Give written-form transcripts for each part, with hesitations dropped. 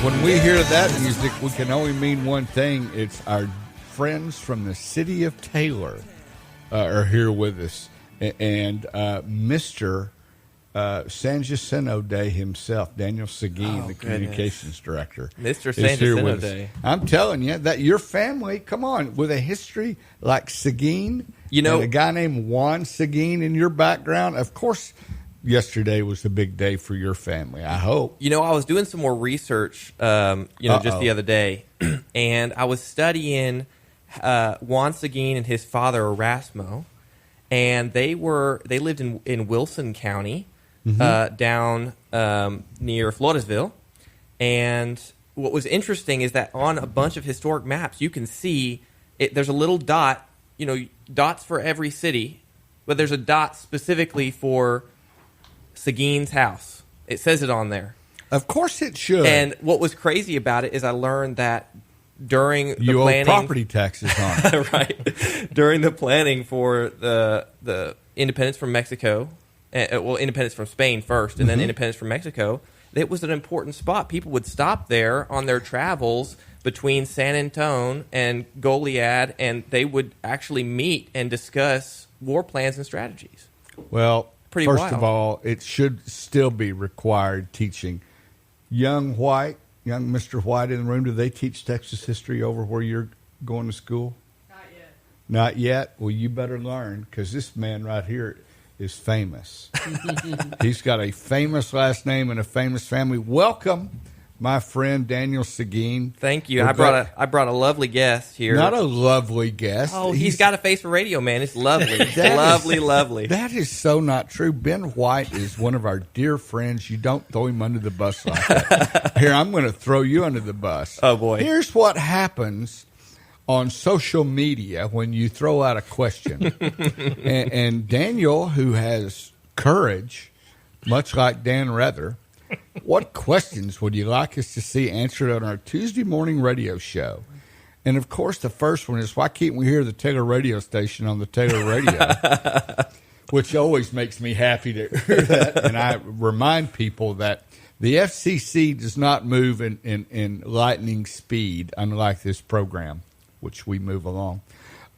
When we hear that music, we can only mean one thing. It's our friends from the city of Taylor are here with us. And Mr. San Jacinto Day himself, Daniel Seguin, the communications director. Mr. San Jacinto Day. I'm telling you, that your family, come on, with a history like Seguin, and a guy named Juan Seguin in your background, of course, yesterday was the big day for your family, I hope. I was doing some more research, just the other day, and I was studying Juan Seguin and his father, Erasmo, and they lived in Wilson County, down near Floresville. And what was interesting is that on a bunch of historic maps, you can see there's a little dot, dots for every city, but there's a dot specifically for Seguin's house. It says it on there. Of course it should. And what was crazy about it is I learned that during the you planning, owe property taxes on it. right? During the planning for the independence from Mexico, independence from Spain first, and then independence from Mexico, it was an important spot. People would stop there on their travels between San Antone and Goliad, and they would actually meet and discuss war plans and strategies. Well, pretty first wild. of all, it should still be required teaching. Young Mr. White in the room, do they teach Texas history over where you're going to school? Not yet. Not yet? Well, you better learn, because this man right here is famous. He's got a famous last name and a famous family. Welcome, my friend Daniel Seguin. Thank you. I brought a lovely guest here. Not a lovely guest. Oh, he's got a face for radio, man. It's lovely. Lovely. That is so not true. Ben White is one of our dear friends. You don't throw him under the bus like that. Here, I'm going to throw you under the bus. Oh, boy. Here's what happens on social media when you throw out a question. and Daniel, who has courage, much like Dan Rather, what questions would you like us to see answered on our Tuesday morning radio show? And, of course, the first one is, why can't we hear the Taylor radio station on the Taylor radio? Which always makes me happy to hear that. And I remind people that the FCC does not move in lightning speed, unlike this program, which we move along.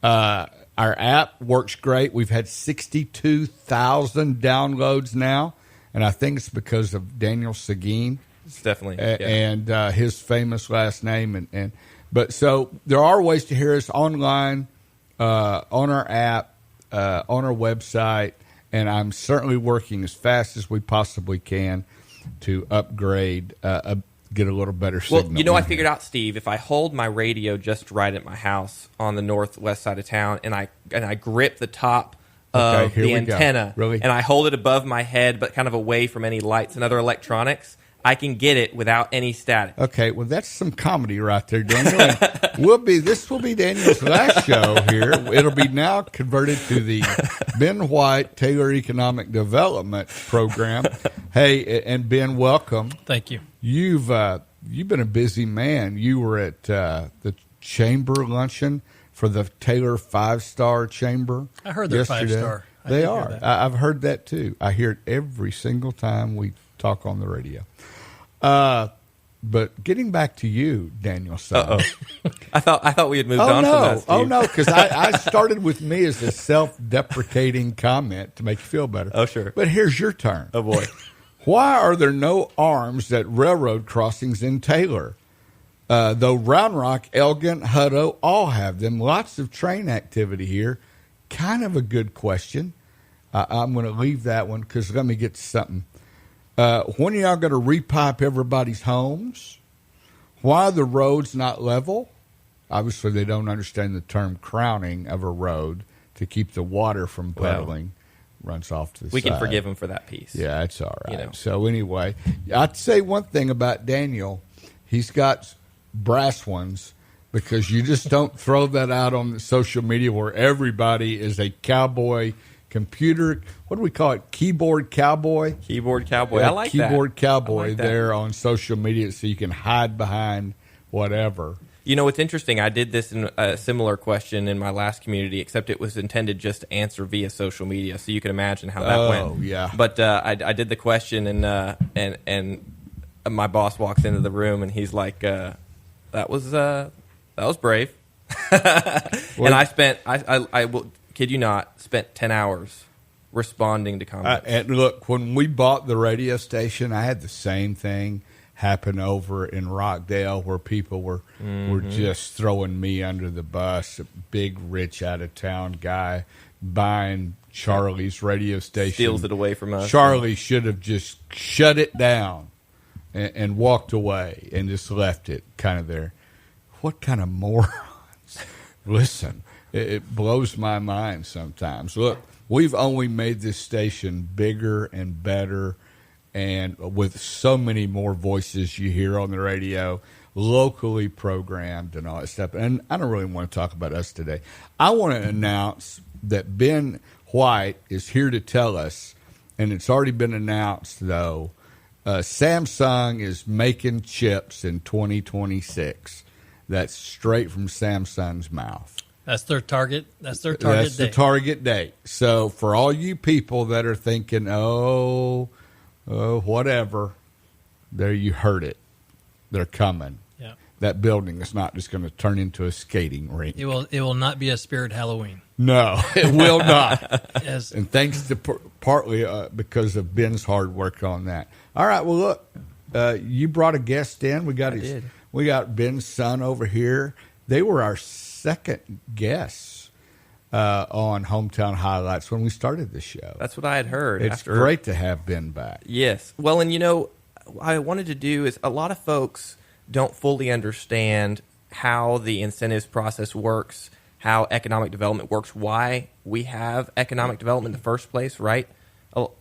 Our app works great. We've had 62,000 downloads now. And I think it's because of Daniel Seguin. It's definitely. And his famous last name. But so there are ways to hear us online, on our app, on our website. And I'm certainly working as fast as we possibly can to upgrade, get a little better signal. Well, I figured out, Steve, if I hold my radio just right at my house on the northwest side of town and I grip the top of the antenna, really? And I hold it above my head but kind of away from any lights and other electronics, I can get it without any static. Okay, well, that's some comedy right there, Daniel. And this will be Daniel's last show here. It'll be now converted to the Ben White Taylor Economic Development Program. Hey, and Ben, welcome. Thank you. You've been a busy man. You were at the Chamber Luncheon for the Taylor 5-Star Chamber. I heard they're yesterday. 5-star. They are. I've heard that too. I hear it every single time we talk on the radio. But getting back to you, Daniel. I thought we had moved on from that, Steve. Oh, no, because I started with me as a self-deprecating comment to make you feel better. Oh, sure. But here's your turn. Oh, boy. Why are there no arms at railroad crossings in Taylor? Though Round Rock, Elgin, Hutto all have them. Lots of train activity here. Kind of a good question. I'm going to leave that one because let me get to something. When are y'all going to repipe everybody's homes? Why are the roads not level? Obviously, they don't understand the term crowning of a road to keep the water from puddling. Runs off to the side. We can forgive him for that piece. Yeah, it's all right. So anyway, I'd say one thing about Daniel. He's got brass ones because you just don't throw that out on the social media where everybody is a cowboy computer. What do we call it? Keyboard cowboy? Keyboard cowboy. I like that. Keyboard cowboy like that. there on social media so you can hide behind whatever. You know, it's interesting. I did this in a similar question in my last community, except it was intended just to answer via social media. So you can imagine how that went. Oh, yeah. But I did the question, and my boss walks into the room, and he's like, "That was brave." And I will kid you not, spent 10 hours responding to comments. And look, when we bought the radio station, I had the same thing happen over in Rockdale, where people were just throwing me under the bus. A big, rich, out of town guy buying Charlie's radio station, steals it away from us. Charlie should have just shut it down and walked away and just left it kind of there. What kind of morons? Listen, it blows my mind sometimes. Look, we've only made this station bigger and better, and with so many more voices you hear on the radio, locally programmed and all that stuff. And I don't really want to talk about us today. I want to announce that Ben White is here to tell us, and it's already been announced, though, Samsung is making chips in 2026. That's straight from Samsung's mouth. That's their target. That's their target date. That's the target date. So for all you people that are thinking, whatever, there you heard it. They're coming. Yeah. That building is not just going to turn into a skating rink. It will not be a Spirit Halloween. No, it will not. Yes. And thanks to partly because of Ben's hard work on that. All right. Well, look, you brought a guest in. We got Ben's son over here. They were our second guests on Hometown Highlights when we started the show. That's what I had heard. It's great to have Ben back. Yes. Well, and what I wanted to do is, a lot of folks don't fully understand how the incentives process works, how economic development works, why we have economic development in the first place, right?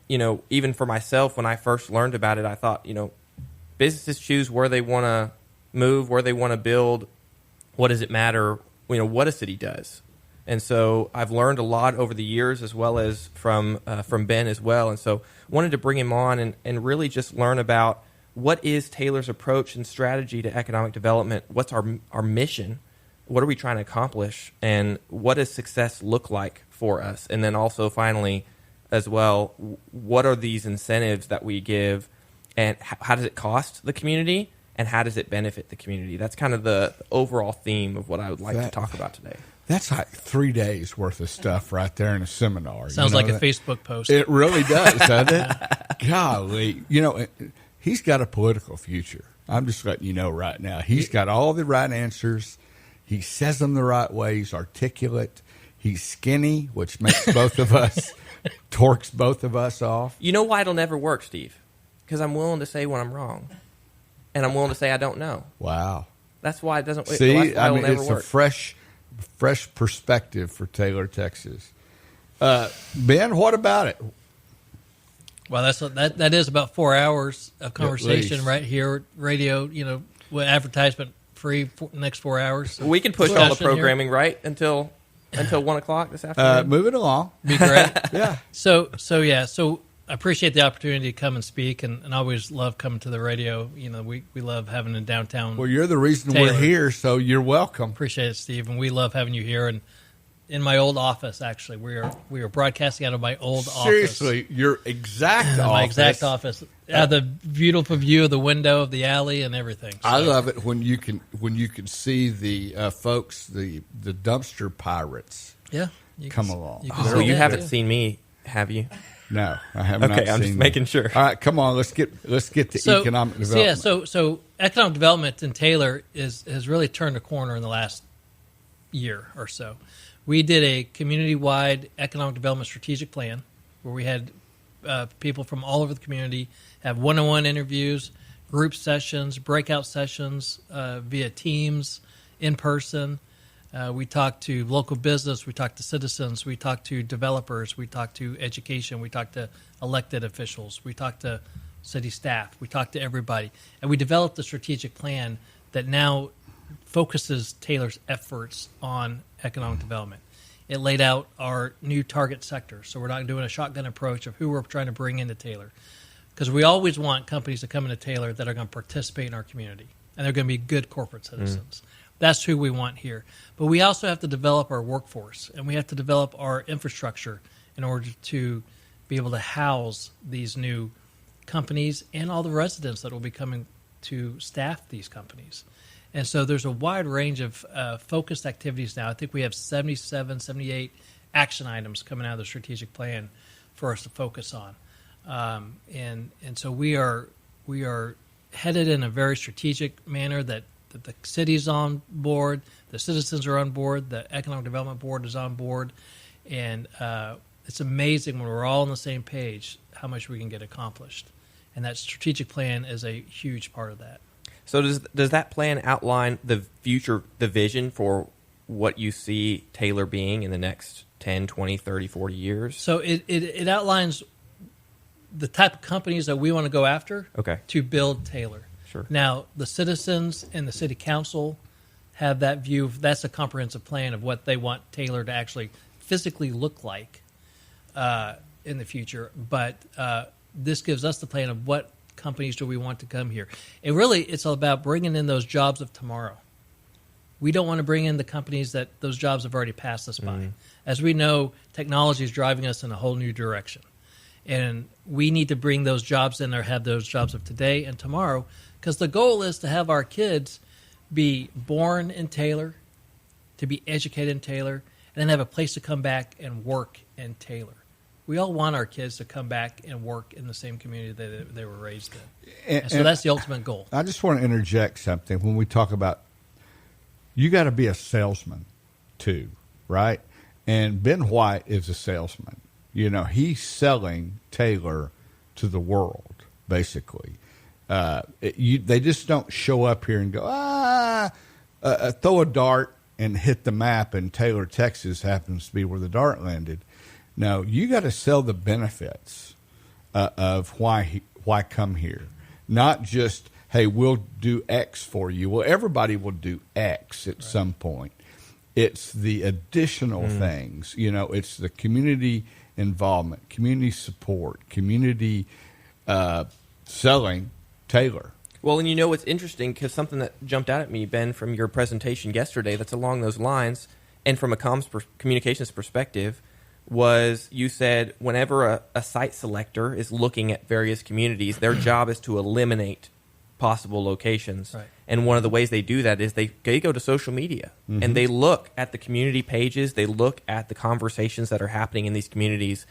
Even for myself, when I first learned about it, I thought, businesses choose where they want to move, where they want to build. What does it matter, what a city does? And so I've learned a lot over the years, as well as from Ben as well. And so wanted to bring him on and really just learn about what is Taylor's approach and strategy to economic development. What's our mission? What are we trying to accomplish? And what does success look like for us? And then also, finally, as well, what are these incentives that we give, and how does it cost the community, and how does it benefit the community? That's kind of the overall theme of what I would like to talk about today. That's like 3 days worth of stuff right there in a seminar. Sounds like a Facebook post. It really does, doesn't it? Golly. He's got a political future. I'm just letting you know right now. He's got all the right answers. He says them the right way. He's articulate. He's skinny, which makes both of us, torques both of us off. You know why it'll never work, Steve? Because I'm willing to say when I'm wrong. And I'm willing to say I don't know. Wow. That's why it doesn't. See, it'll never it's work. a fresh perspective for Taylor, Texas. Ben, what about it? Well, that is about 4 hours of conversation right here. Radio, with advertisement free for the next 4 hours. We can push all the programming right until 1 o'clock this afternoon. Move it along. Be great. Yeah. So I appreciate the opportunity to come and speak, and I always love coming to the radio. We love having a downtown. Well, you're the reason Taylor. we're here, so you're welcome. Appreciate it, Steve, and we love having you here. And in my old office, actually, we are broadcasting out of my old office. Seriously, your exact office. My exact office. The beautiful view of the window of the alley and everything. So. I love it when you can see the folks, the dumpster pirates. Yeah, come along. You haven't seen me, have you? No, I have not. Okay, I'm just making sure. All right, come on, let's get to economic development. So economic development in Taylor has really turned a corner in the last year or so. We did a community-wide economic development strategic plan where we had people from all over the community have one-on-one interviews, group sessions, breakout sessions via Teams, in person. We talked to local business. We talked to citizens. We talked to developers. We talked to education. We talked to elected officials. We talked to city staff. We talked to everybody. And we developed a strategic plan that now focuses Taylor's efforts on economic development. It laid out our new target sector. So we're not doing a shotgun approach of who we're trying to bring into Taylor. Because we always want companies to come into Taylor that are going to participate in our community. And they're going to be good corporate citizens. That's who we want here. But we also have to develop our workforce, and we have to develop our infrastructure in order to be able to house these new companies and all the residents that will be coming to staff these companies. And so there's a wide range of focused activities now. I think we have 77, 78 action items coming out of the strategic plan for us to focus on. And so we are headed in a very strategic manner that the city's on board, the citizens are on board, the Economic Development Board is on board, and it's amazing when we're all on the same page how much we can get accomplished. And that strategic plan is a huge part of that. So does that plan outline the vision for what you see Taylor being in the next 10, 20, 30, 40 years? So it outlines the type of companies that we want to go after to build Taylor. Sure. Now, the citizens and the city council have that view. That's a comprehensive plan of what they want Taylor to actually physically look like in the future. But this gives us the plan of what companies do we want to come here. And really, it's all about bringing in those jobs of tomorrow. We don't want to bring in the companies that those jobs have already passed us by. As we know, technology is driving us in a whole new direction. And we need to bring those jobs in or have those jobs of today and tomorrow, because the goal is to have our kids be born in Taylor, to be educated in Taylor, and then have a place to come back and work in Taylor. We all want our kids to come back and work in the same community that they were raised in. And so that's the ultimate goal. I just want to interject something when we talk about you got to be a salesman too, right? And Ben White is a salesman. You know, he's selling Taylor to the world, basically. They just don't show up here and go, throw a dart and hit the map, and Taylor, Texas happens to be where the dart landed. No, you got to sell the benefits of why come here, not just, hey, we'll do X for you. Well, everybody will do X at some point. It's the additional things. You know, it's the community involvement, community support, community selling Taylor. Well, and you know what's interesting, because something that jumped out at me, Ben, from your presentation yesterday that's along those lines, and from a communications perspective, was you said whenever a site selector is looking at various communities, their job is to eliminate possible locations. Right. And one of the ways they do that is they go to social media and they look at the community pages, they look at the conversations that are happening in these communities,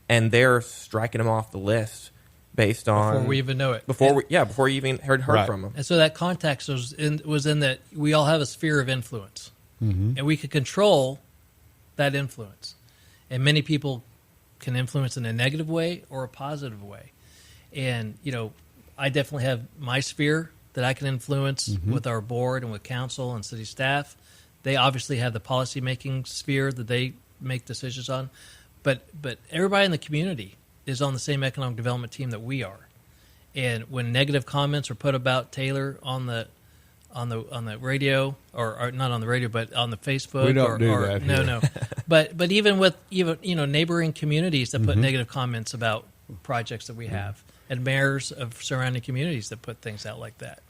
and they're striking them off the list based on before we even know it. Before you even heard from them. And so that context was in that we all have a sphere of influence, and we could control that influence. And many people can influence in a negative way or a positive way. And, you know, I definitely have my sphere that I can influence with our board and with council and city staff. They obviously have the policy-making sphere that they make decisions on. But everybody in the community is on the same economic development team that we are. And when negative comments are put about Taylor on the radio, or not on the radio, but on the Facebook. We don't do that here. No. But even with neighboring communities that put negative comments about projects that we have, and mayors of surrounding communities that put things out like that,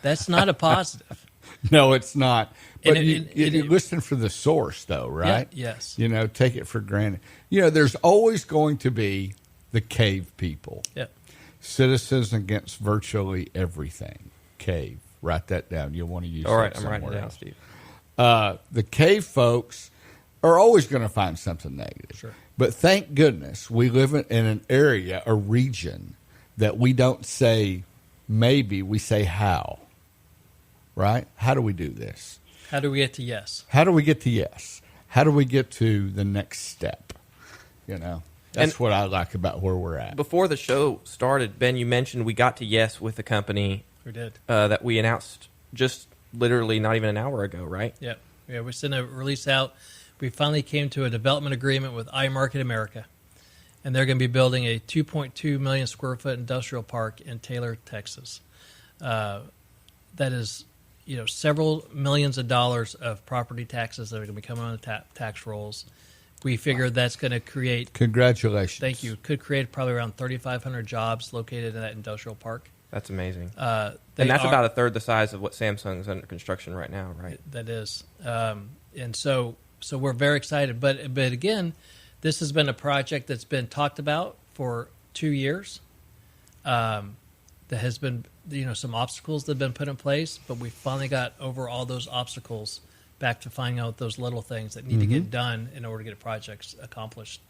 that's not a positive. No, it's not. But you it, listen for the source, though, right? Yeah, yes. You know, take it for granted. You know, there's always going to be the cave people. Yeah. Citizens against virtually everything. Cave. Write that down. You'll want to use All right, that I'm somewhere writing it down, else. Steve. The cave folks are always going to find something negative. Sure. But thank goodness we live in an area, a region, that we don't say maybe, we say how. Right? How do we do this? How do we get to yes? How do we get to yes? How do we get to the next step? You know, that's what I like about where we're at. Before the show started, Ben, you mentioned we got to yes with the company. We did. That we announced just literally not even an hour ago, right? Yeah. We sent a release out. We finally came to a development agreement with iMarket America, and they're going to be building a 2.2 million square foot industrial park in Taylor, Texas. That is, several millions of dollars of property taxes that are going to be coming on the tax rolls. We figured that's going to create. Congratulations. Thank you. Could create probably around 3,500 jobs located in that industrial park. That's amazing. And that's about a third the size of what Samsung's under construction right now, right? That is. And so we're very excited. But again, this has been a project that's been talked about for 2 years. There has been some obstacles that have been put in place, but we finally got over all those obstacles back to finding out those little things that need to get done in order to get projects accomplished.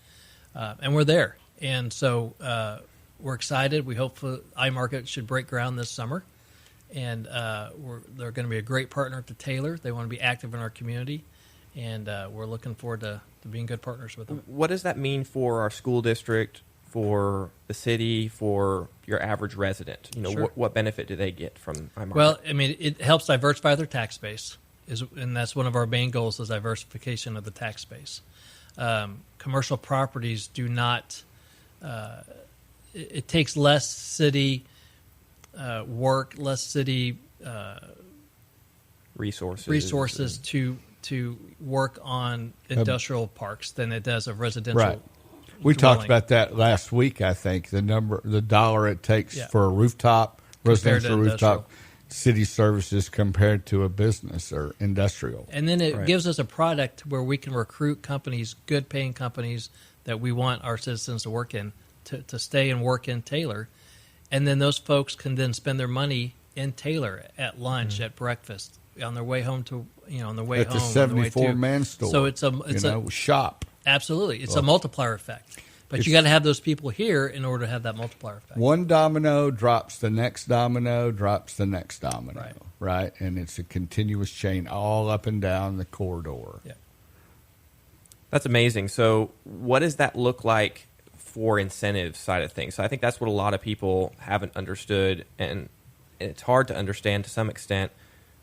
And we're there. And so we're excited. We hope iMarket should break ground this summer. And they're going to be a great partner to Taylor. They want to be active in our community. And we're looking forward to being good partners with them. What does that mean for our school district, for the city, for your average resident? Sure. What benefit do they get from iMarket? Well, I mean, it helps diversify their tax base, and that's one of our main goals is diversification of the tax base. Commercial properties do not. It takes less city work, less city resources to work on industrial parks than it does of residential. Right. We talked about that last week. I think the dollar it takes for a rooftop, residential rooftop, city services compared to a business or industrial. And then it gives us a product where we can recruit companies, good paying companies that we want our citizens to work in, to stay and work in Taylor. And then those folks can then spend their money in Taylor at lunch, at breakfast, on their way home on their way at home. At the 74-man store. So it's a shop. Absolutely. It's a multiplier effect. But you got to have those people here in order to have that multiplier effect. One domino drops the next domino, drops the next domino, right? And it's a continuous chain all up and down the corridor. Yeah. That's amazing. So what does that look like for incentives side of things? So I think that's what a lot of people haven't understood, and it's hard to understand to some extent.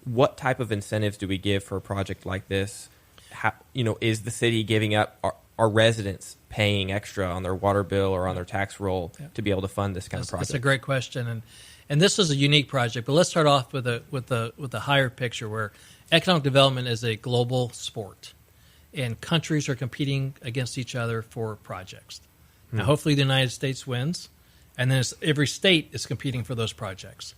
What type of incentives do we give for a project like this? How, is the city giving up our residents paying extra on their water bill or on their tax roll to be able to fund this kind of project? That's a great question, and this is a unique project. But let's start off with a higher picture where economic development is a global sport, and countries are competing against each other for projects. Now, hopefully, the United States wins, and then every state is competing for those projects.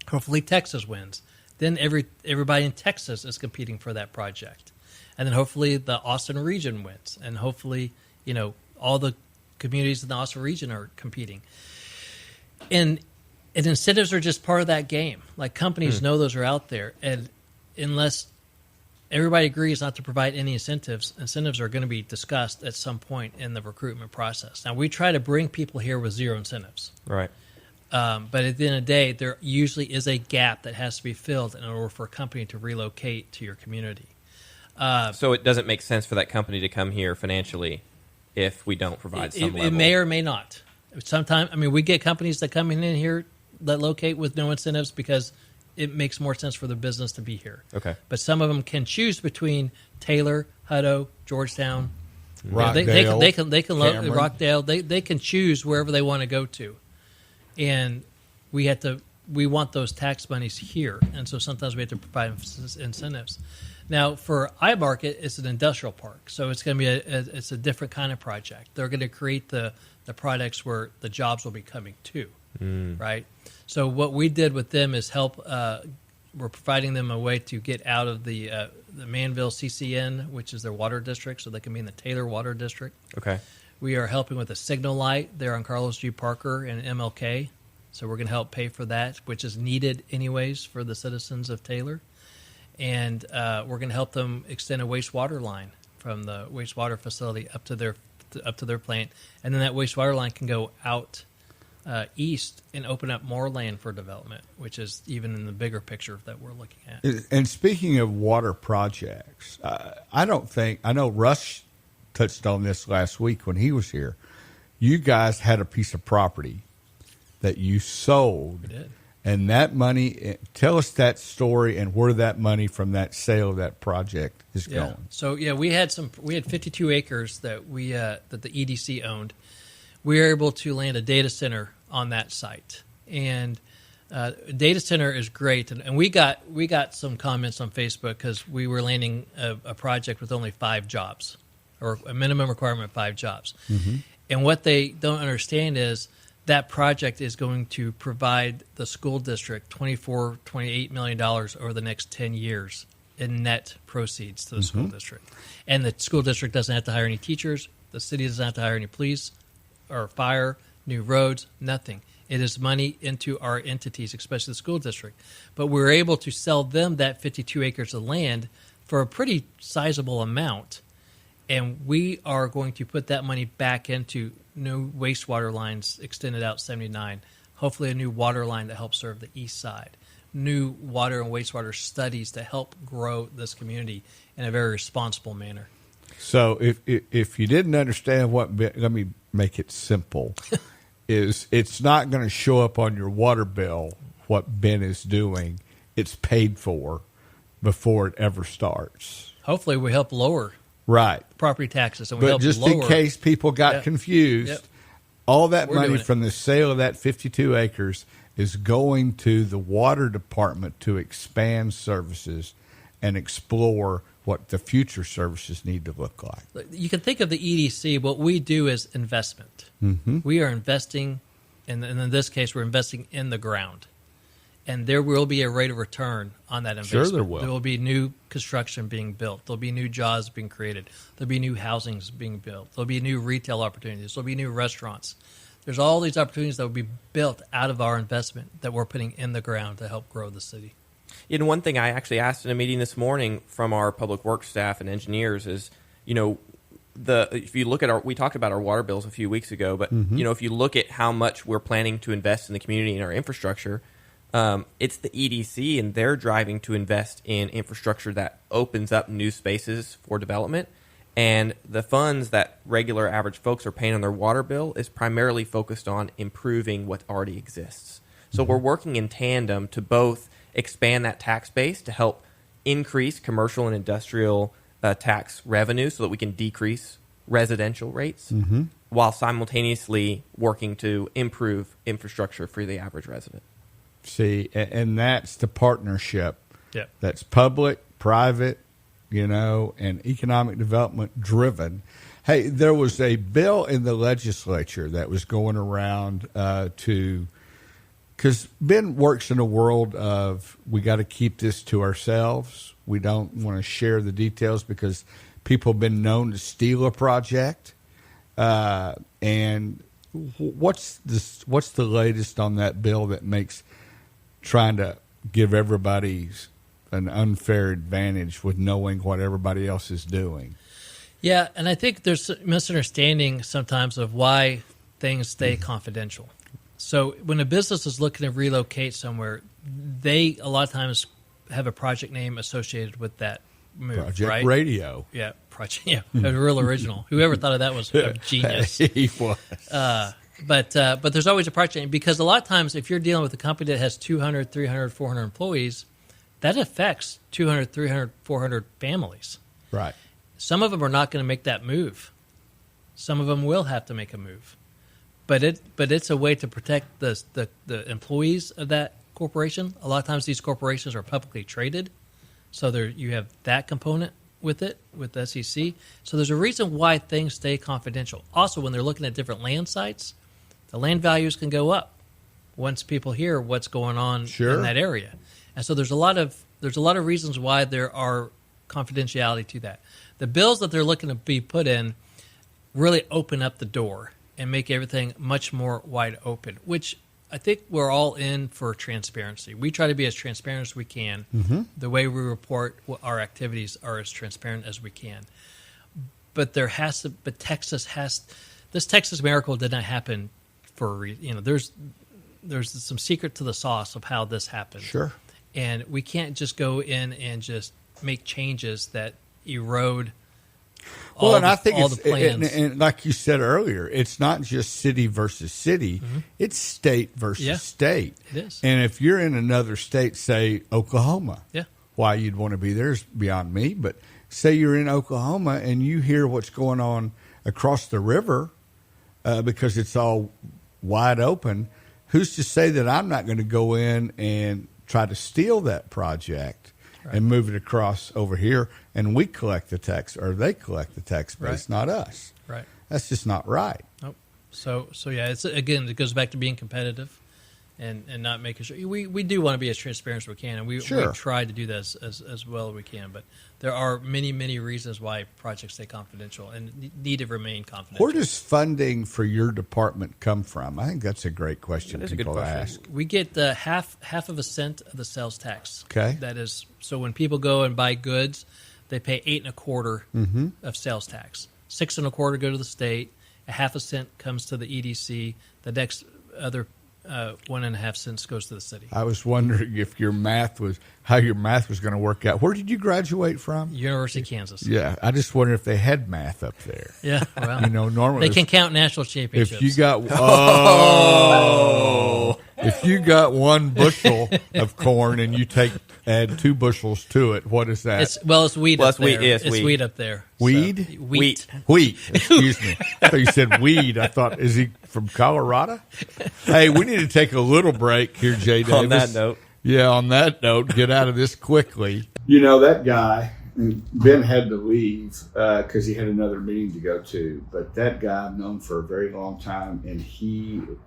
Hopefully, Texas wins. Then everybody in Texas is competing for that project. And then hopefully the Austin region wins. And hopefully, all the communities in the Austin region are competing. And incentives are just part of that game. Like companies know those are out there. And unless everybody agrees not to provide any incentives are going to be discussed at some point in the recruitment process. Now, we try to bring people here with zero incentives. Right. But at the end of the day, there usually is a gap that has to be filled in order for a company to relocate to your community. So it doesn't make sense for that company to come here financially if we don't provide some level. It may or may not. Sometimes, we get companies that come in here that locate with no incentives because it makes more sense for the business to be here. Okay. But some of them can choose between Taylor, Hutto, Georgetown, Rockdale, they can Rockdale. They can choose wherever they want to go to. And we want those tax monies here, and so sometimes we have to provide incentives. Now, for iMarket, it's an industrial park, so it's going to be it's a different kind of project. They're going to create the products where the jobs will be coming to, right? So what we did with them is help. We're providing them a way to get out of the Manville CCN, which is their water district, so they can be in the Taylor Water District. Okay. We are helping with a signal light there on Carlos G. Parker and MLK. So we're going to help pay for that, which is needed anyways for the citizens of Taylor. And we're going to help them extend a wastewater line from the wastewater facility up to their plant. And then that wastewater line can go out east and open up more land for development, which is even in the bigger picture that we're looking at. And speaking of water projects, I know Russ touched on this last week when he was here. You guys had a piece of property that you sold. We did. And that money, tell us that story and where that money from that sale of that project is going. So we had 52 acres that that the EDC owned. We were able to land a data center on that site, and data center is great. And we got some comments on Facebook because we were landing a project with only 5 jobs, or a minimum requirement of 5 jobs. Mm-hmm. And what they don't understand is that project is going to provide the school district $28 million over the next 10 years in net proceeds to the school district. And the school district doesn't have to hire any teachers. The city doesn't have to hire any police or fire, new roads, nothing. It is money into our entities, especially the school district. But we're able to sell them that 52 acres of land for a pretty sizable amount. And we are going to put that money back into new wastewater lines extended out 79, hopefully a new water line to help serve the east side, new water and wastewater studies to help grow this community in a very responsible manner. So if you didn't understand let me make it simple, is it's not going to show up on your water bill what Ben is doing. It's paid for before it ever starts. Hopefully we help lower property taxes. And we help just lower. In case people got confused, all that money from the sale of that 52 acres is going to the water department to expand services and explore what the future services need to look like. You can think of the EDC. What we do is investment. We are investing, and in this case, we're investing in the ground. And there will be a rate of return on that investment. Sure there will. There will be new construction being built. There will be new jobs being created. There will be new housings being built. There will be new retail opportunities. There will be new restaurants. There's all these opportunities that will be built out of our investment that we're putting in the ground to help grow the city. And one thing I actually asked in a meeting this morning from our public works staff and engineers is, if you look at we talked about our water bills a few weeks ago, but if you look at how much we're planning to invest in the community and our infrastructure, it's the EDC, and they're driving to invest in infrastructure that opens up new spaces for development. And the funds that regular average folks are paying on their water bill is primarily focused on improving what already exists. So we're working in tandem to both expand that tax base to help increase commercial and industrial tax revenue so that we can decrease residential rates while simultaneously working to improve infrastructure for the average resident. See, and that's the partnership. Yep. That's public, private, and economic development driven. Hey, there was a bill in the legislature that was going around because Ben works in a world of we got to keep this to ourselves. We don't want to share the details because people have been known to steal a project. And what's the latest on that bill that makes trying to give everybody an unfair advantage with knowing what everybody else is doing? Yeah, and I think there's a misunderstanding sometimes of why things stay confidential. So when a business is looking to relocate somewhere, they a lot of times have a project name associated with that move. Project Radio. Yeah, project. Yeah, a real original. Whoever thought of that was a genius. He was. But there's always a project name because a lot of times if you're dealing with a company that has 200, 300, 400 employees, that affects 200, 300, 400 families. Right. Some of them are not going to make that move. Some of them will have to make a move. But it's a way to protect the employees of that corporation. A lot of times these corporations are publicly traded, so you have that component with it, with the SEC. So there's a reason why things stay confidential. Also, when they're looking at different land sites, the land values can go up once people hear what's going on in that area. And so there's a lot of reasons why there are confidentiality to that. The bills that they're looking to be put in really open up the door and make everything much more wide open, which I think we're all in for transparency. We try to be as transparent as we can. The way we report our activities are as transparent as we can. But this Texas miracle did not happen for a reason. There's some secret to the sauce of how this happened. Sure. And we can't just go in and just make changes that erode all the plans. And like you said earlier, it's not just city versus city. It's state versus state. It is. And if you're in another state, say Oklahoma, Yeah. why you'd want to be there is beyond me. But say you're in Oklahoma and you hear what's going on across the river because it's all wide open, who's to say that I'm not going to go in and try to steal that project and move it across over here, and we collect the tax, or they collect the tax base, not us. Right. That's just not right. Nope. So yeah, it goes back to being competitive and not making sure we do want to be as transparent as we can, and we try to do this as well as we can. But there are many reasons why projects stay confidential and need to remain confidential. Where does funding for your department come from? I think that's a great question. That is people a good question. Ask. We get the half of a cent of the sales tax. Okay, that is so when people go and buy goods, they pay 8.25 of sales tax. 6.25 go to the state. A half a cent comes to the EDC. The next other 1.5 cents goes to the city. I was wondering if how your math was going to work out. Where did you graduate from? University of Kansas. Yeah, I just wondered if they had math up there. Yeah, well, normally they can count national championships. If you got if you got 1 bushel of corn and you add 2 bushels to it, what is that? It's wheat up there. Yes, it's wheat up there. Weed? So, wheat. Excuse me. I thought you said weed. I thought, is he from Colorado? Hey, we need to take a little break here, Jay Davis. On that note. Yeah, on that note, get out of this quickly. That guy, Ben had to leave because he had another meeting to go to, but that guy I've known for a very long time, and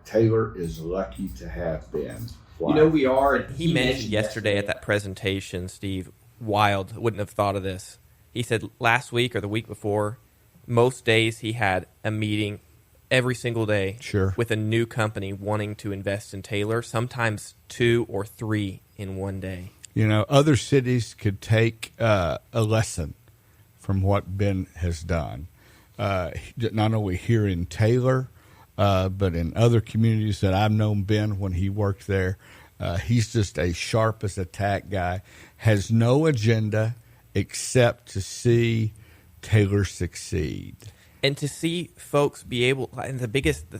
Taylor is lucky to have Ben. Wow. We are. He mentioned yesterday at that presentation, Steve, wild, wouldn't have thought of this. He said last week or the week before, most days he had a meeting every single day with a new company wanting to invest in Taylor, sometimes 2 or 3 in one day. Other cities could take a lesson from what Ben has done, not only here in Taylor, but in other communities that I've known Ben when he worked there. He's just a sharp as a tack guy, has no agenda except to see Taylor succeed. And to see folks be able, and I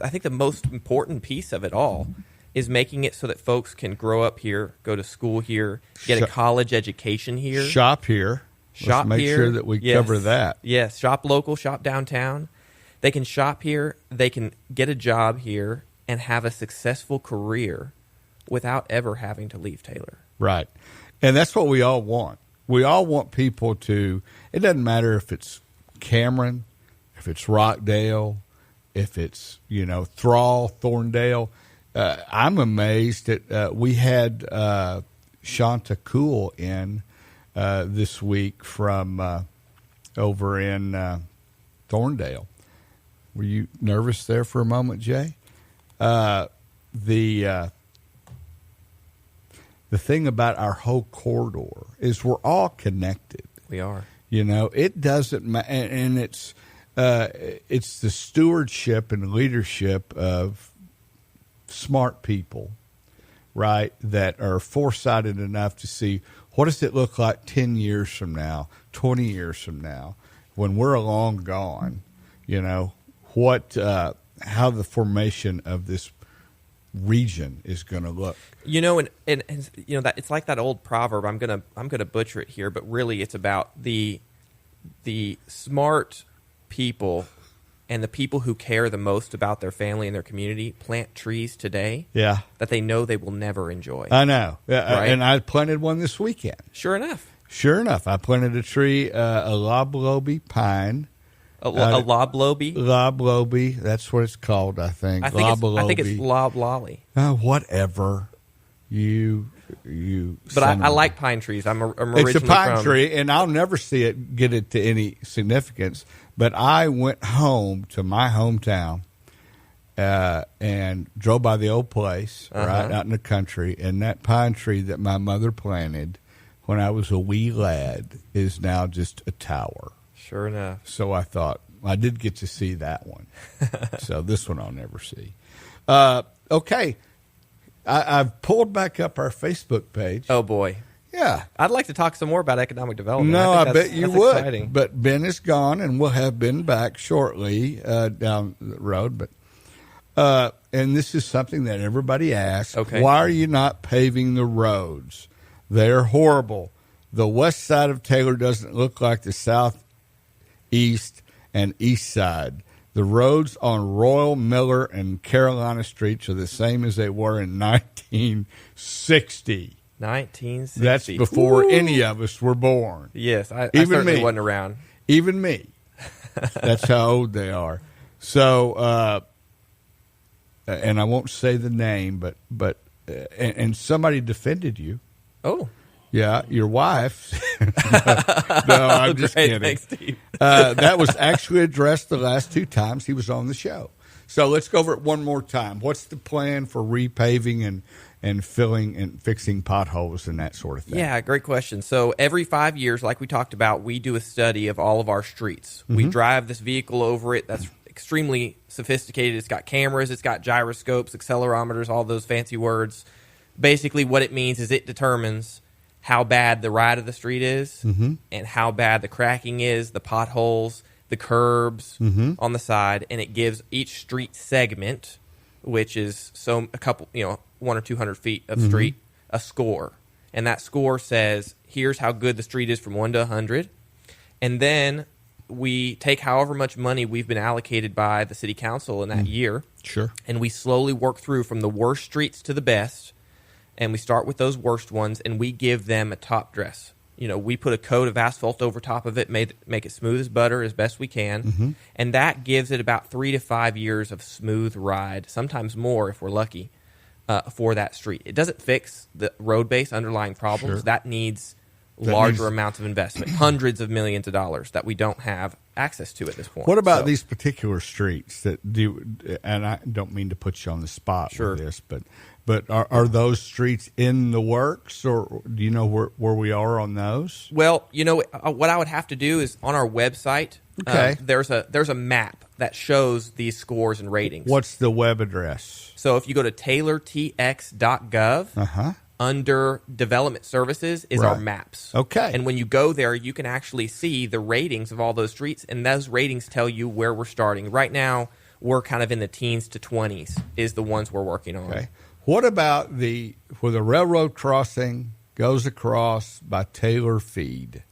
think the most important piece of it all is making it so that folks can grow up here, go to school here, get a college education here. Shop here. Let's make sure that we cover that. Yes, shop local, shop downtown. They can shop here, they can get a job here, and have a successful career without ever having to leave Taylor. Right. And that's what we all want. We all want people it doesn't matter if it's Cameron, if it's Rockdale, if it's, Thrall, Thorndale. I'm amazed that we had Shanta Cool in this week from over in Thorndale. Were you nervous there for a moment, Jay? The thing about our whole corridor is we're all connected. We are. It doesn't matter, and it's the stewardship and leadership of smart people, right, that are foresighted enough to see what does it look like 10 years from now, 20 years from now, when we're long gone, how the formation of this region is going to look. And that it's like that old proverb. I'm gonna butcher it here, but really it's about the smart people and the people who care the most about their family and their community plant trees today. Yeah, that they know they will never enjoy. I know, right? And I planted one this weekend. Sure enough, I planted a tree, a loblobi pine. A loblobi? Loblobi, that's what it's called, I think. I think it's loblolly. Whatever. But I like pine trees. I'm originally It's a pine tree, and I'll never see it get it to any significance. But I went home to my hometown and drove by the old place, right out in the country, and that pine tree that my mother planted when I was a wee lad is now just a tower. Sure enough. So I thought, I did get to see that one. So this one I'll never see. Okay. I've pulled back up our Facebook page. Oh, boy. Yeah. I'd like to talk some more about economic development. No, I bet you would. Exciting. But Ben is gone, and we'll have Ben back shortly down the road. But and this is something that everybody asks. Okay. Why are you not paving the roads? They're horrible. The west side of Taylor doesn't look like the southeast and east side. The roads on Royal, Miller, and Carolina Streets are the same as they were in 1960. 1960. That's before any of us were born. Yes, I Even certainly me. wasn't around. Even me. That's how old they are. So and I won't say the name, but and somebody defended you. Oh. Yeah, your wife. No, I'm just Great, kidding. thanks, Steve. That was actually addressed the last 2 times he was on the show. So let's go over it one more time. What's the plan for repaving and filling and fixing potholes and that sort of thing? Yeah, great question. So every 5 years, like we talked about, we do a study of all of our streets. We drive this vehicle over it that's extremely sophisticated. It's got cameras, it's got gyroscopes, accelerometers, all those fancy words. Basically, what it means is it determines how bad the ride of the street is and how bad the cracking is, the potholes, the curbs on the side, and it gives each street segment, which is a couple, 100 or 200 feet of street, a score. And that score says, here's how good the street is from 1 to 100. And then we take however much money we've been allocated by the city council in that year. Sure. And we slowly work through from the worst streets to the best. And we start with those worst ones, and we give them a top dress. We put a coat of asphalt over top of it, make it smooth as butter as best we can. And that gives it about 3 to 5 years of smooth ride, sometimes more if we're lucky, for that street. It doesn't fix the road base underlying problems. Sure. That needs larger amounts of investment, hundreds of millions of dollars that we don't have access to at this point. What about these particular streets that do? And I don't mean to put you on the spot with this, but are those streets in the works, or do you know where we are on those? Well, what I would have to do is on our website. Okay. There's a map that shows these scores and ratings. What's the web address? So if you go to taylortx.gov, under development services is our maps. Okay. And when you go there, you can actually see the ratings of all those streets, and those ratings tell you where we're starting. Right now, we're kind of in the teens to 20s is the ones we're working on. Okay. What about where the railroad crossing goes across by Taylor Feed?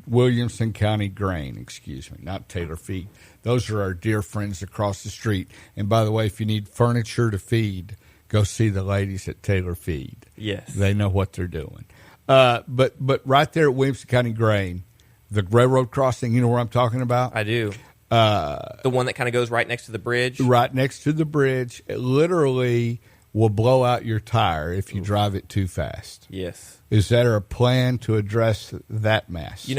Williamson County Grain, excuse me, not Taylor Feed. Those are our dear friends across the street. And by the way, if you need furniture to feed, go see the ladies at Taylor Feed. Yes. They know what they're doing. But right there at Williamson County Grain, the railroad crossing, you know where I'm talking about? I do. The one that kind of goes right next to the bridge? Right next to the bridge. It literally will blow out your tire if you drive it too fast. Yes. Is there a plan to address that mess?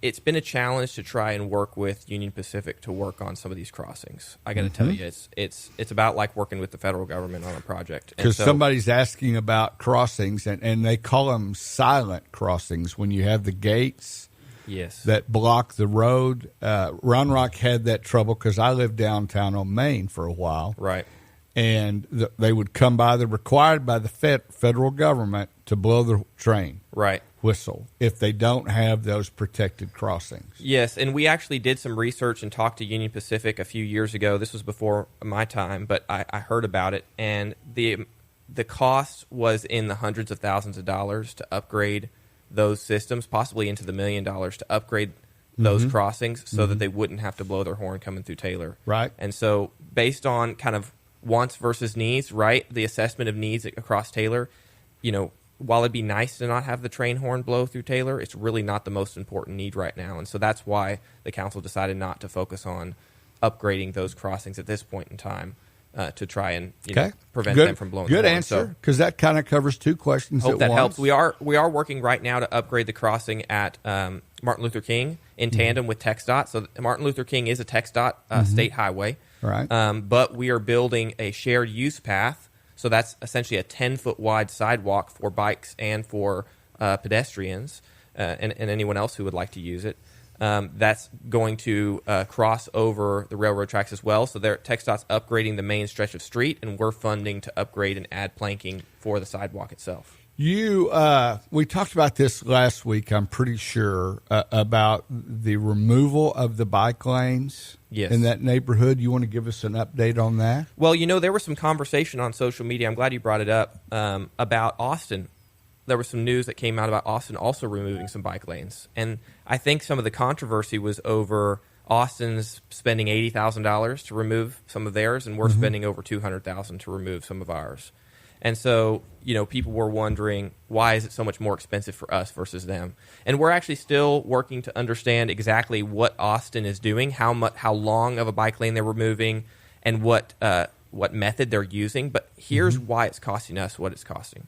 It's been a challenge to try and work with Union Pacific to work on some of these crossings. I got to tell you, it's about like working with the federal government on a project. Because somebody's asking about crossings, and they call them silent crossings when you have the gates that block the road. Round Rock had that trouble because I lived downtown on Main for a while. Right. And they would come by, they're required by the federal government to blow the train whistle if they don't have those protected crossings. Yes, and we actually did some research and talked to Union Pacific a few years ago. This was before my time, but I heard about it, and the cost was in the hundreds of thousands of dollars to upgrade those systems, possibly into the $1 million to upgrade those crossings so that they wouldn't have to blow their horn coming through Taylor. Right. And so based on kind of wants versus needs, right? The assessment of needs across Taylor, while it'd be nice to not have the train horn blow through Taylor, it's really not the most important need right now. And so that's why the council decided not to focus on upgrading those crossings at this point in time to try and prevent them from blowing the horn. Good answer, because that kind of covers 2 questions at once. Hope that helps. We are working right now to upgrade the crossing at Martin Luther King in tandem with TxDOT. So Martin Luther King is a TxDOT state highway. Right. But we are building a shared use path, so that's essentially a 10-foot wide sidewalk for bikes and for pedestrians and anyone else who would like to use it. That's going to cross over the railroad tracks as well. So TxDOT's upgrading the main stretch of street, and we're funding to upgrade and add planking for the sidewalk itself. We talked about this last week, I'm pretty sure, about the removal of the bike lanes in that neighborhood. You want to give us an update on that? Well, there was some conversation on social media. I'm glad you brought it up about Austin. There was some news that came out about Austin also removing some bike lanes. And I think some of the controversy was over Austin's spending $80,000 to remove some of theirs, and we're spending over $200,000 to remove some of ours. And so, people were wondering, why is it so much more expensive for us versus them? And we're actually still working to understand exactly what Austin is doing, how long of a bike lane they're removing, and what what method they're using, but here's why it's costing us what it's costing.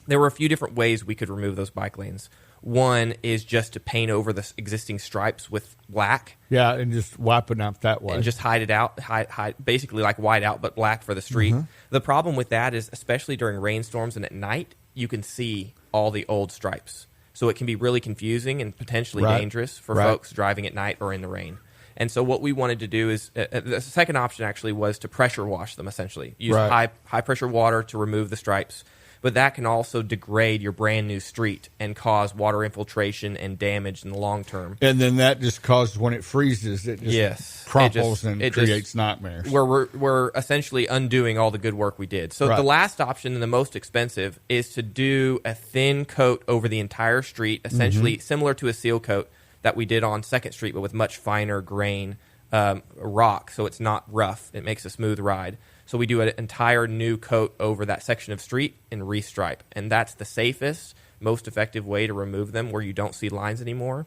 There were a few different ways we could remove those bike lanes. One is just to paint over the existing stripes with black. Yeah, and just wiping out that way. And just hide it out, hide, basically like white out, but black for the street. The problem with that is, especially during rainstorms and at night, you can see all the old stripes. So it can be really confusing and potentially dangerous for folks driving at night or in the rain. And so what we wanted to do is, the second option actually was to pressure wash them, essentially. Use high pressure water to remove the stripes. But that can also degrade your brand new street and cause water infiltration and damage in the long term. And then that just causes, when it freezes, it just crumples and creates nightmares. We're essentially undoing all the good work we did. So the last option and the most expensive is to do a thin coat over the entire street, essentially similar to a seal coat that we did on 2nd Street, but with much finer grain rock, so it's not rough. It makes a smooth ride. So we do an entire new coat over that section of street and restripe. And that's the safest, most effective way to remove them where you don't see lines anymore.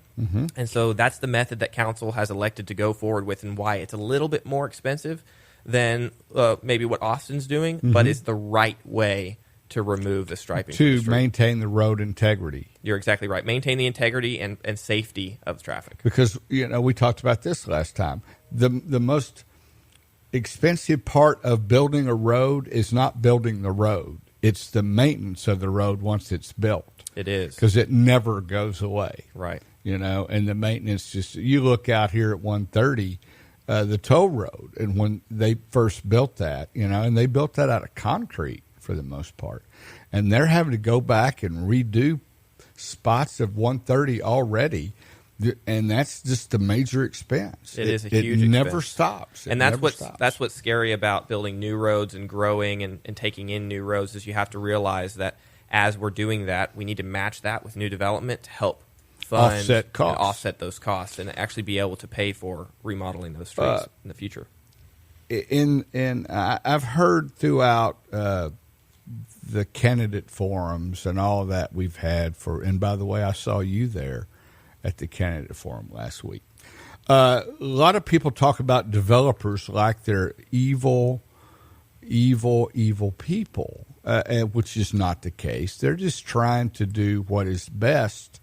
And so that's the method that council has elected to go forward with, and why it's a little bit more expensive than maybe what Austin's doing, but it's the right way to remove the striping. To maintain the road integrity. You're exactly right. Maintain the integrity and safety of traffic. Because, we talked about this last time. The most expensive part of building a road is not building the road. It's the maintenance of the road once it's built. It is. Because it never goes away. Right. And the maintenance you look out here at 130, the toll road, and when they first built that, and they built that out of concrete for the most part. And they're having to go back and redo spots of 130 already. And that's just a major expense. It is a huge expense. It never stops. And that's what's scary about building new roads and growing and taking in new roads, is you have to realize that as we're doing that, we need to match that with new development to help fund offset those costs and actually be able to pay for remodeling those streets in the future. I've heard throughout the candidate forums and all of that we've had and by the way, I saw you there at the candidate forum last week. A lot of people talk about developers like they're evil people, which is not the case. They're just trying to do what is best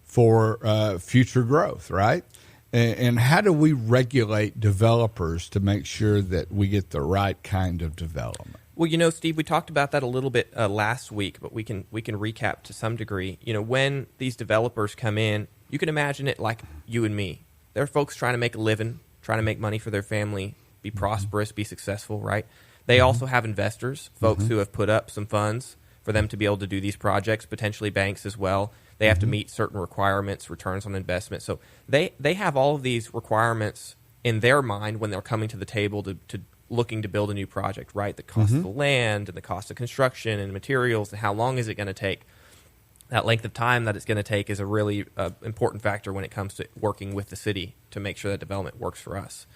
for future growth, right? And how do we regulate developers to make sure that we get the right kind of development? Well, Steve, we talked about that a little bit last week, but we can recap to some degree. When these developers come in, you can imagine it like you and me. There are folks trying to make a living, trying to make money for their family, be prosperous, be successful, right? They also have investors, folks who have put up some funds for them to be able to do these projects, potentially banks as well. They have to meet certain requirements, returns on investment. So they have all of these requirements in their mind when they're coming to the table to looking to build a new project, right? The cost of the land and the cost of construction and materials and how long is it going to take. That length of time that it's going to take is a really important factor when it comes to working with the city to make sure that development works for us.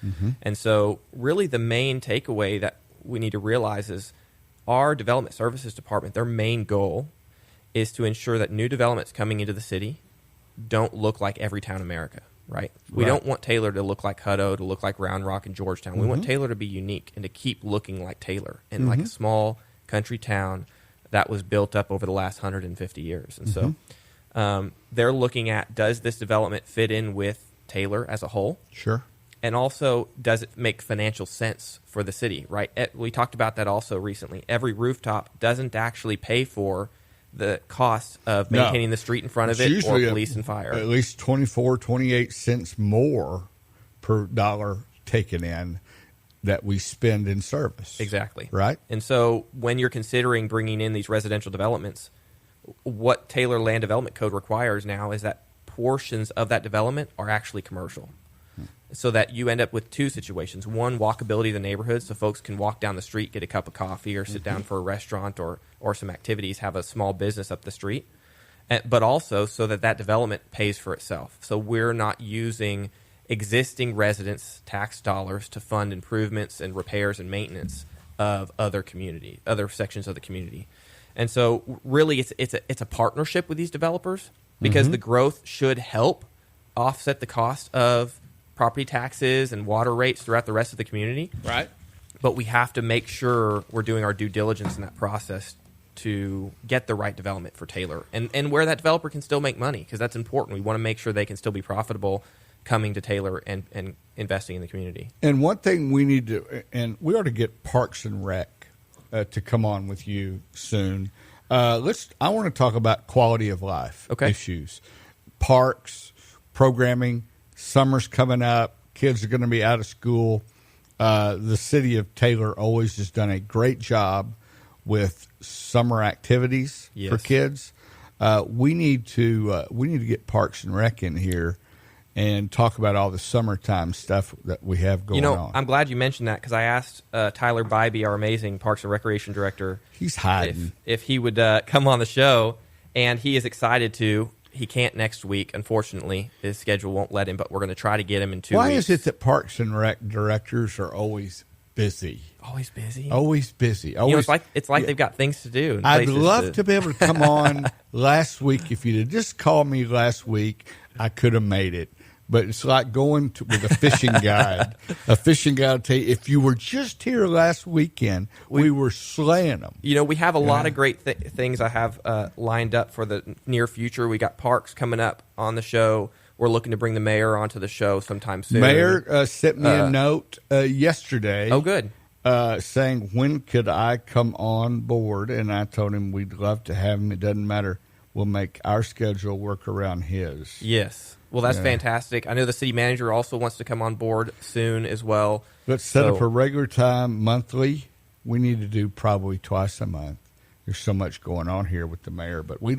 And so really the main takeaway that we need to realize is our development services department, their main goal is to ensure that new developments coming into the city don't look like Everytown America, right? We don't want Taylor to look like Hutto, to look like Round Rock and Georgetown. We want Taylor to be unique and to keep looking like Taylor and like a small country town that was built up over the last 150 years. And so they're looking at, does this development fit in with Taylor as a whole? Sure. And also, does it make financial sense for the city, right? We talked about that also recently. Every rooftop doesn't actually pay for the cost of maintaining the street in front of it or police and fire. At least 28 cents more per dollar taken in that we spend in service. Exactly. Right? And so when you're considering bringing in these residential developments, what Taylor Land Development Code requires now is that portions of that development are actually commercial. So that you end up with two situations. One, walkability of the neighborhood, so folks can walk down the street, get a cup of coffee, or sit down for a restaurant or some activities, have a small business up the street. But also so that development pays for itself. So we're not using existing residents' tax dollars to fund improvements and repairs and maintenance of other sections of the community. And so really it's a partnership with these developers because the growth should help offset the cost of property taxes and water rates throughout the rest of the community. Right. but we have to make sure we're doing our due diligence in that process to get the right development for Taylor, and where that developer can still make money, because that's important. We want to make sure they can still be profitable coming to Taylor and investing in the community. And one thing we need to, and we ought to get Parks and Rec to come on with you soon. I want to talk about quality of life issues, parks, programming. Summer's coming up. Kids are going to be out of school. The city of Taylor always has done a great job with summer activities for kids. We need to get Parks and Rec in here and talk about all the summertime stuff that we have going on. I'm glad you mentioned that, because I asked Tyler Bybee, our amazing Parks and Recreation Director, he's hiding, if he would come on the show, and he is excited to. He can't next week, unfortunately. His schedule won't let him, but we're going to try to get him in 2 weeks. Why is it that Parks and Rec directors are always busy? Always busy. Always busy. Always, it's like they've got things to do. I'd love to be able to come on last week. If you'd have just called me last week, I could have made it. But it's like going with a fishing guide. A fishing guide will tell you, if you were just here last weekend, we were slaying them. We have a lot of great things I have lined up for the near future. We got parks coming up on the show. We're looking to bring the mayor onto the show sometime soon. Mayor sent me a note yesterday. Oh, good. Saying, when could I come on board? And I told him we'd love to have him. It doesn't matter. We'll make our schedule work around his. Yes. Well, that's fantastic. I know the city manager also wants to come on board soon as well. Let's set up a regular time, monthly. We need to do probably twice a month. There's so much going on here with the mayor, but we're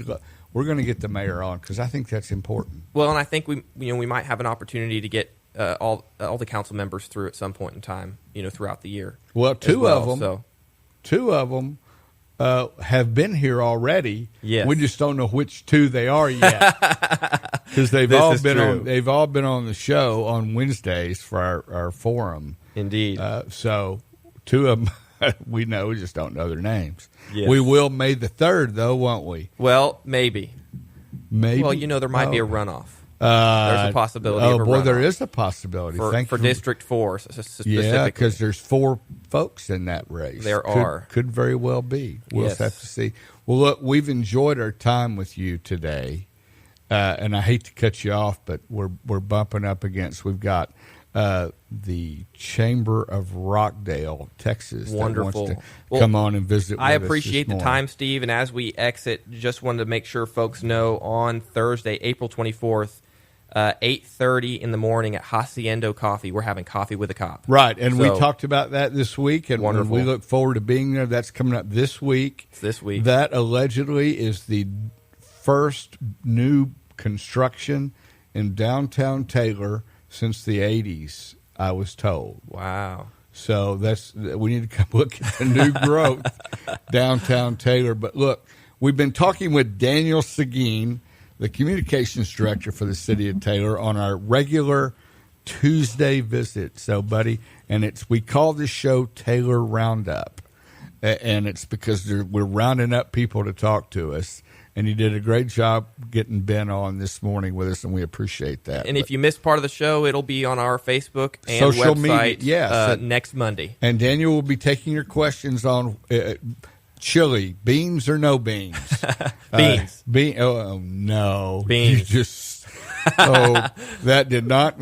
going to get the mayor on, because I think that's important. Well, and I think we might have an opportunity to get all the council members through at some point in time, throughout the year. Well, two of them have been here already. Yes. We just don't know which two they are yet, because they've all been on the show on Wednesdays for our forum. Indeed. So two of them we know, we just don't know their names. Yes. We will May the 3rd, though, won't we? Well, maybe. Well, there might be a runoff. There's a possibility of a runoff. There is a possibility. For District 4 specifically. Yeah, because there's 4 folks in that race. There are. Could very well be. We'll just have to see. Well, look, we've enjoyed our time with you today, and I hate to cut you off, but we're bumping up against. We've got the Chamber of Rockdale, Texas. Wonderful. That wants to come on and visit. I appreciate the time, Steve. And as we exit, just wanted to make sure folks know on Thursday, April 24th. 8:30 in the morning at Haciendo Coffee. We're having coffee with a cop. Right, and we talked about that this week, and wonderful. We look forward to being there. That's coming up this week. It's this week. That allegedly is the first new construction in downtown Taylor since the 80s, I was told. Wow. So we need to come look at the new growth downtown Taylor. But look, we've been talking with Daniel Seguin, the communications director for the city of Taylor, on our regular Tuesday visit. So, buddy, and we call this show Taylor Roundup, and it's because we're rounding up people to talk to us. And you did a great job getting Ben on this morning with us, and we appreciate that. And if you missed part of the show, it'll be on our Facebook and social website media, next Monday. And Daniel will be taking your questions on chili, beans or no beans? Beans. Oh, no. Beans. You just, that did not,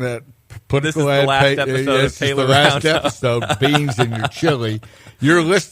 put this is the last episode of Taylor Roundup. Beans in your chili. You're listening